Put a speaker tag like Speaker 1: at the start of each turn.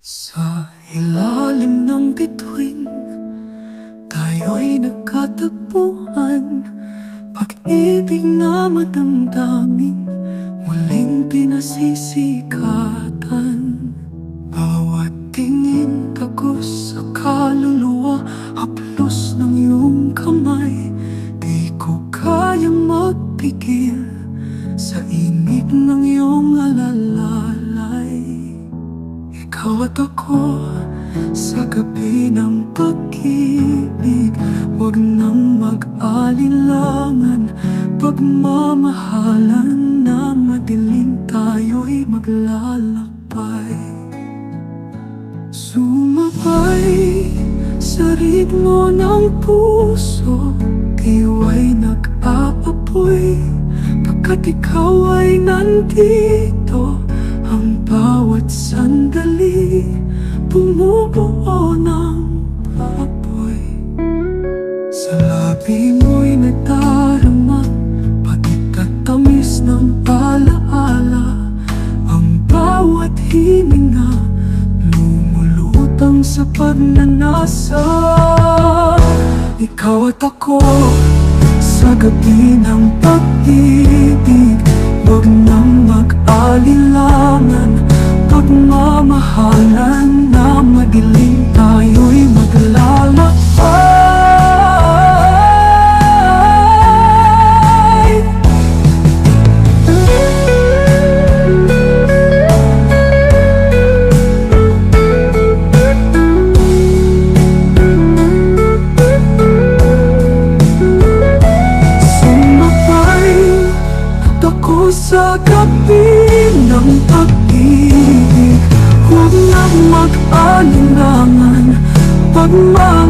Speaker 1: Sa ilalim ng bituin, tayo'y nagkatagpuan. Pag-ibig na madamdamin, muling pinasisikatan. Bawat tingin tagos sa kaluluwa, haplos ng iyong kamay. Di ko kayang magpigil sa init ng iyong alalalay. Ikaw at ako sa gabi ng pag-ibig, huwag nang mag-alinlangan. Pagmamahalan na madilim, tayo'y maglalakbay. Sumabay sa ritmo ng puso, tiwa'y nag-aapoy. Pagkat ikaw ay nandito, ang bawat sandali bumubuo ng apoy. Sa labi mo'y nadarama, pati katamis ng alaala. Ang bawat hininga lumulutang sa pagnanasa. Ikaw at ako sa gabi ng pag-ibig, huwag nang mag-alinlangan. Pagmamahalan na madilim, tayo'y maglalakbay. Sumabay at ako sa gabi ng pag-ibig, huwag nang mag-alinlangan. Pagmamahalan